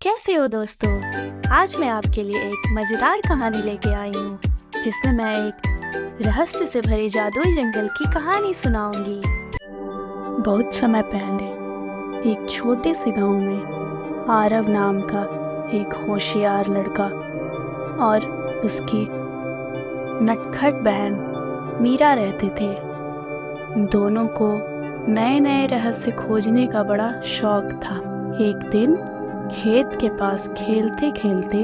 कैसे हो दोस्तों? आज मैं आपके लिए एक मज़ेदार कहानी लेके आई हूँ जिसमें मैं एक रहस्य से भरे जादुई जंगल की कहानी सुनाऊंगी। बहुत समय पहले एक छोटे से गांव में आरव नाम का एक होशियार लड़का और उसकी नटखट बहन मीरा रहते थे। दोनों को नए नए रहस्य खोजने का बड़ा शौक था। एक दिन खेत के पास खेलते खेलते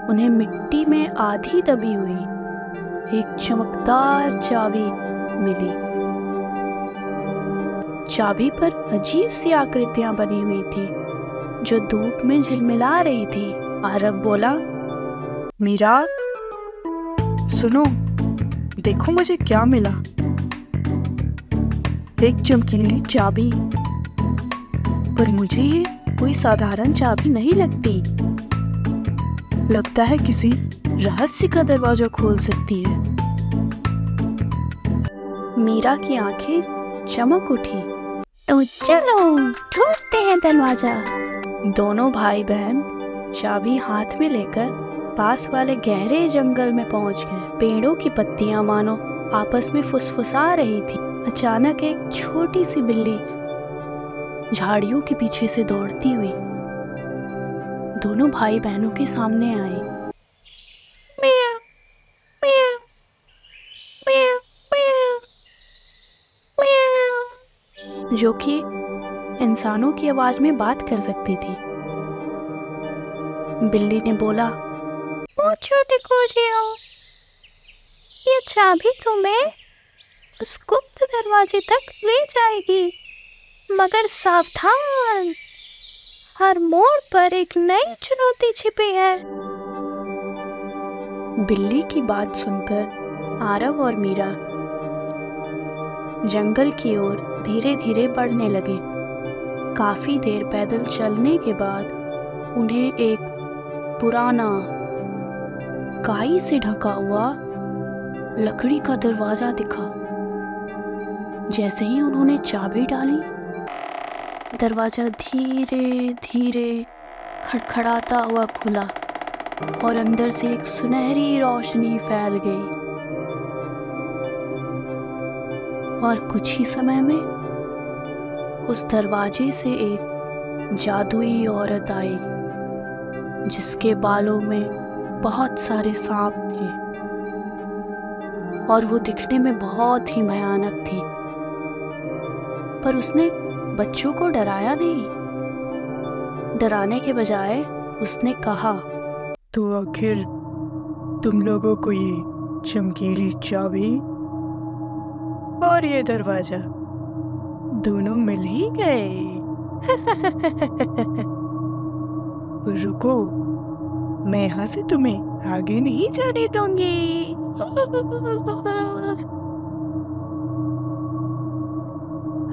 उन्हें मिट्टी में आधी दबी हुई एक चमकदार चाबी मिली। चाबी पर अजीब सी आकृतियां बनी हुई थी जो धूप में झिलमिला रही थी। आरव बोला, मीरा, सुनो, देखो मुझे क्या मिला। एक चमकीली चाबी। पर मुझे ये कोई साधारण चाबी नहीं लगती। लगता है किसी रहस्य का दरवाजा खोल सकती है। मीरा की आंखें चमक उठी। तो चलो ढूंढते हैं दरवाजा। दोनों भाई बहन चाबी हाथ में लेकर पास वाले गहरे जंगल में पहुंच गए। पेड़ों की पत्तियां मानो आपस में फुसफुसा रही थी। अचानक एक छोटी सी बिल्ली झाड़ियों के पीछे से दौड़ती हुई दोनों भाई बहनों के सामने आई। म्याऊ, म्याऊ, म्याऊ, म्याऊ, म्याऊ, जो कि इंसानों की आवाज में बात कर सकती थी। बिल्ली ने बोला, ओ छोटे खोजियो, ये चाबी तुम्हें उस गुप्त दरवाजे तक ले जाएगी, मगर सावधान, हर मोड़ पर एक नई चुनौती छिपी है। बिल्ली की बात सुनकर आरव और मीरा जंगल की ओर धीरे धीरे बढ़ने लगे। काफी देर पैदल चलने के बाद उन्हें एक पुराना काई से ढका हुआ लकड़ी का दरवाजा दिखा। जैसे ही उन्होंने चाबी डाली, दरवाजा धीरे धीरे खड़खड़ाता हुआ खुला और अंदर से एक सुनहरी रोशनी फैल गई। और कुछ ही समय में उस दरवाजे से एक जादुई औरत आई जिसके बालों में बहुत सारे सांप थे और वो दिखने में बहुत ही भयानक थी। पर उसने बच्चों को डराया नहीं। डराने के बजाय उसने कहा, तो आखिर तुम लोगों को ये चमकीली चाबी और ये दरवाजा दोनों मिल ही गए। रुको, मैं यहाँ से तुम्हें आगे नहीं जाने दूंगी।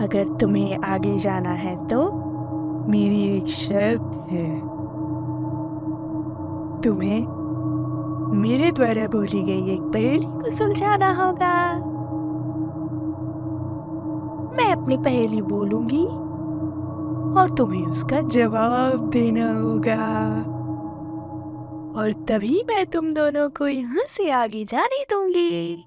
अगर तुम्हें आगे जाना है तो मेरी एक शर्त है। तुम्हें मेरे द्वारा बोली गई एक पहेली को सुलझाना होगा। मैं अपनी पहेली बोलूंगी और तुम्हें उसका जवाब देना होगा, और तभी मैं तुम दोनों को यहाँ से आगे जाने दूंगी।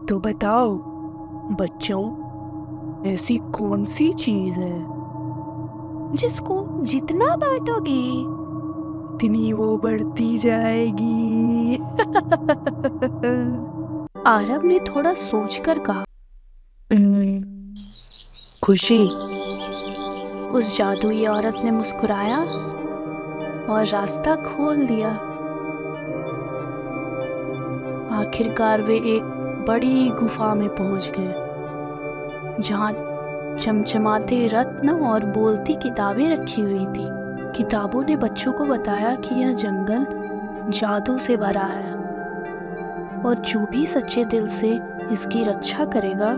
तो बताओ बच्चों, ऐसी कौन सी चीज है जिसको जितना बांटोगे उतनी वो बढ़ती जाएगी? आरव ने थोड़ा सोचकर कहा, खुशी। उस जादुई औरत ने मुस्कुराया और रास्ता खोल दिया। आखिरकार वे एक बड़ी गुफा में पहुंच गए जहां चमचमाते रत्न और बोलती किताबें रखी हुई थी। किताबों ने बच्चों को बताया कि यह जंगल जादू से भरा है और जो भी सच्चे दिल से इसकी रक्षा करेगा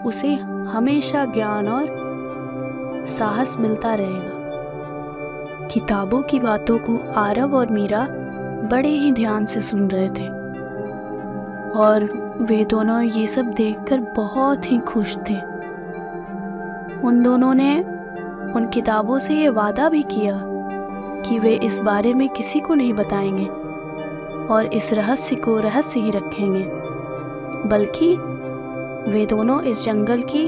उसे हमेशा ज्ञान और साहस मिलता रहेगा। किताबों की बातों को आरव और मीरा बड़े ही ध्यान से सुन रहे थे और वे दोनों ये सब देखकर बहुत ही खुश थे। उन दोनों ने उन किताबों से ये वादा भी किया कि वे इस बारे में किसी को नहीं बताएंगे और इस रहस्य को रहस्य ही रखेंगे, बल्कि वे दोनों इस जंगल की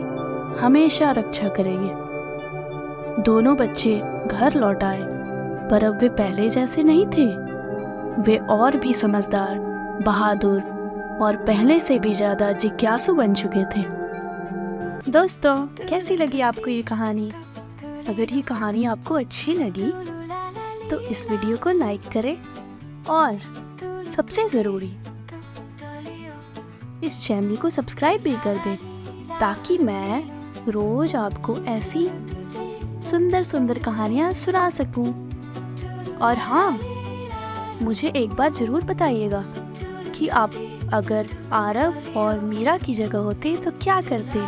हमेशा रक्षा करेंगे। दोनों बच्चे घर लौट आए, पर अब वे पहले जैसे नहीं थे। वे और भी समझदार, बहादुर और पहले से भी ज़्यादा जिज्ञासु बन चुके थे। दोस्तों, कैसी लगी आपको ये कहानी? अगर ये कहानी आपको अच्छी लगी तो इस वीडियो को लाइक करें और सबसे ज़रूरी इस चैनल को सब्सक्राइब भी कर दें, ताकि मैं रोज़ आपको ऐसी सुंदर सुंदर कहानियाँ सुना सकूं। और हाँ, मुझे एक बात ज़रूर बताइएगा कि आप अगर आरव और मीरा की जगह होते तो क्या करते।